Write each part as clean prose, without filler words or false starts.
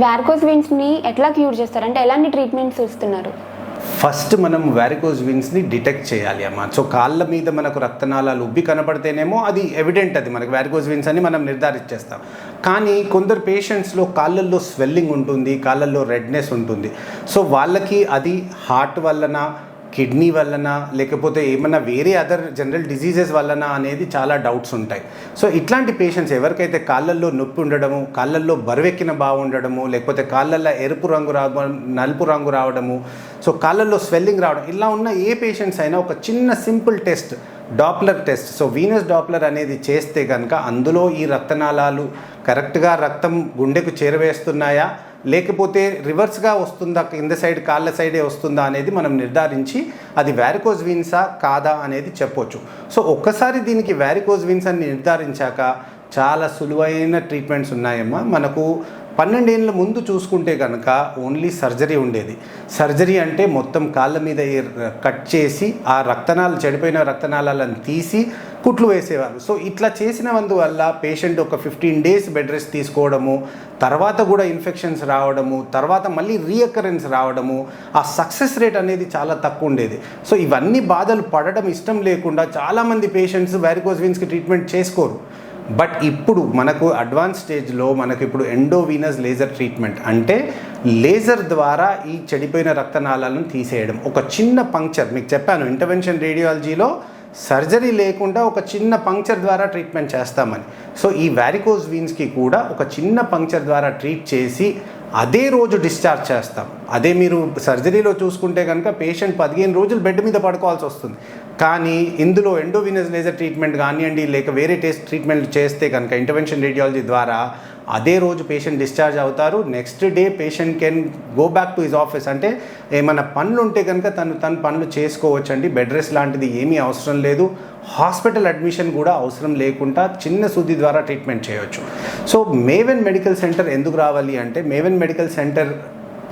Varicose వెయిన్స్ని ఎట్లా cure చేస్తారు, అంటే ఎలాంటి ట్రీట్మెంట్స్ ఇస్తున్నారు? ఫస్ట్ మనం వారికోజ్ వెయిన్స్ని డిటెక్ట్ చేయాలి అమ్మ. సో కాళ్ళ మీద మనకు రక్తనాళాలు ఉబ్బి కనపడితేనేమో అది ఎవిడెంట్, అది మనకు వారికోజ్ వెయిన్స్ అని మనం నిర్ధారించేస్తాం. కానీ కొందరు పేషెంట్స్లో కాళ్ళల్లో స్వెల్లింగ్ ఉంటుంది, కాళ్ళల్లో రెడ్నెస్ ఉంటుంది. సో వాళ్ళకి అది హార్ట్ వలన, కిడ్నీ వలన, లేకపోతే ఏమన్నా వేరే అదర్ జనరల్ డిజీజెస్ వలన అనేది చాలా డౌట్స్ ఉంటాయి. సో ఇట్లాంటి పేషెంట్స్ ఎవరికైతే కాళ్ళల్లో నొప్పి ఉండడము, కాళ్ళల్లో బరువెక్కిన ఉండడము, లేకపోతే కాళ్ళల్లో ఎరుపు రంగు రావడం, నలుపు రంగు రావడము, సో కాళ్ళల్లో స్వెల్లింగ్ రావడం, ఇలా ఉన్న ఏ పేషెంట్స్ అయినా ఒక చిన్న simple test, Doppler test, so Venus Doppler అనేది చేస్తే కనుక అందులో ఈ రక్తనాళాలు కరెక్ట్గా రక్తం గుండెకు చేరవేస్తున్నాయా, లేకపోతే రివర్స్గా వస్తుందా, కింద సైడ్ కాళ్ళ సైడే వస్తుందా అనేది మనం నిర్ధారించి అది వారికోజ్ వీన్సా కాదా అనేది చెప్పొచ్చు. సో ఒక్కసారి దీనికి వారికోజ్ వీన్స్ అని నిర్ధారించాక చాలా సులువైన ట్రీట్మెంట్స్ ఉన్నాయమ్మా. మనకు 12 ఏళ్ళ ముందు చూసుకుంటే కనుక ఓన్లీ సర్జరీ ఉండేది. సర్జరీ అంటే మొత్తం కాళ్ళ మీద కట్ చేసి ఆ రక్తనాళాలు, చెడిపోయిన రక్తనాళాలను తీసి కుట్లు వేసేవారు. సో ఇట్లా చేసినందువల్ల పేషెంట్ ఒక 15 days బెడ్ రెస్ట్ తీసుకోవడము, తర్వాత కూడా ఇన్ఫెక్షన్స్ రావడము, తర్వాత మళ్ళీ రీఅకరెన్స్ రావడము, ఆ సక్సెస్ రేట్ అనేది చాలా తక్కువ ఉండేది. సో ఇవన్నీ బాధలు పడడం ఇష్టం లేకుండా చాలామంది పేషెంట్స్ వారికోజ్ వీన్స్కి ట్రీట్మెంట్ చేసుకోరు. బట్ ఇప్పుడు మనకు అడ్వాన్స్ స్టేజ్లో మనకు ఇప్పుడు ఎండోవీనస్ లేజర్ ట్రీట్మెంట్ అంటే లేజర్ ద్వారా ఈ చెడిపోయిన రక్తనాళాలను తీసేయడం. ఒక చిన్న పంక్చర్, మీకు చెప్పాను ఇంటర్వెన్షన్ రేడియాలజీలో సర్జరీ లేకుండా ఒక చిన్న పంక్చర్ ద్వారా ట్రీట్మెంట్ చేస్తామని. సో ఈ వారికోజ్ వీన్స్కి కూడా ఒక చిన్న పంక్చర్ ద్వారా ట్రీట్ చేసి అదే రోజు డిశ్చార్జ్ చేస్తాం. అదే మీరు సర్జరీలో చూసుకుంటే కనుక పేషెంట్ 15 రోజులు బెడ్ మీద పడుకోవాల్సి వస్తుంది. కానీ ఇందులో ఎండోవీనస్ లేజర్ ట్రీట్మెంట్ కానివ్వండి, లేక వేరే ట్రీట్మెంట్ చేస్తే కనుక ఇంటర్వెన్షన్ రేడియాలజీ ద్వారా అదే రోజు పేషెంట్ డిశ్చార్జ్ అవుతారు. Next day patient can go back to his office. అంటే ఏమైనా పనులు ఉంటే కనుక తను పనులు చేసుకోవచ్చండి. బెడ్ రెస్ట్ లాంటిది ఏమీ అవసరం లేదు. హాస్పిటల్ అడ్మిషన్ కూడా అవసరం లేకుండా చిన్న సూది ద్వారా ట్రీట్మెంట్ చేయవచ్చు. సో మేవెన్ మెడికల్ సెంటర్ ఎందుకు రావాలి అంటే, మేవెన్ మెడికల్ సెంటర్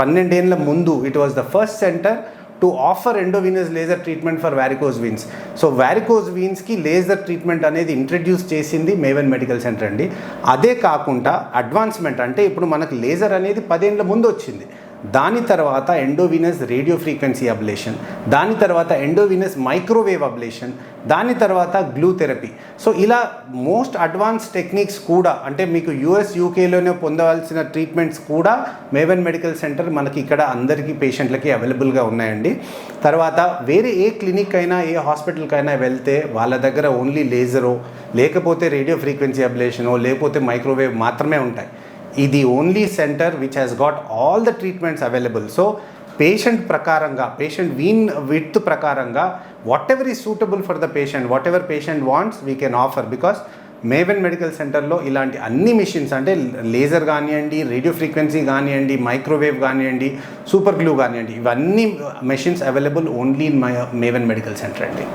12 ఏళ్ళ ముందు it was the first centre to offer endovenous laser treatment for varicose veins. So varicose వీన్స్కి లేజర్ ట్రీట్మెంట్ అనేది ఇంట్రడ్యూస్ చేసింది మేవెన్ మెడికల్ సెంటర్ అండి. అదే కాకుండా అడ్వాన్స్మెంట్ అంటే ఇప్పుడు మనకు లేజర్ అనేది 10 ఏళ్ళ ముందు వచ్చింది. దాని తర్వాత ఎండోవీనస్ రేడియో ఫ్రీక్వెన్సీ అబ్లేషన్, దాని తర్వాత ఎండోవీనస్ మైక్రోవేవ్ అబ్లేషన్, దాని తర్వాత గ్లూ థెరపీ. సో ఇలా మోస్ట్ అడ్వాన్స్ టెక్నిక్స్ కూడా, అంటే మీకు US UKలోనే పొందవలసిన ట్రీట్మెంట్స్ కూడా మేవెన్ మెడికల్ సెంటర్ మనకి ఇక్కడ అందరికీ పేషెంట్లకి అవైలబుల్గా ఉన్నాయండి. తర్వాత వేరే ఏ క్లినిక్ అయినా, ఏ హాస్పిటల్కైనా వెళ్తే వాళ్ళ దగ్గర ఓన్లీ లేజరో, లేకపోతే రేడియో ఫ్రీక్వెన్సీ అబ్లేషనో, లేకపోతే మైక్రోవేవ్ మాత్రమే ఉంటాయి. ఇది only centre which has got all the treatments available. So patient ప్రకారంగా, పేషెంట్ వీన్ విడ్త్ ప్రకారంగా what ever is suitable for the patient, what ever patient wants we can offer. Because maven medical సెంటర్లో ఇలాంటి అన్ని machines, అంటే laser కానివ్వండి, radio frequency కానివ్వండి, microwave కానివ్వండి, super glue కానివ్వండి, ఇవన్నీ machines available only in maven medical centre అండి.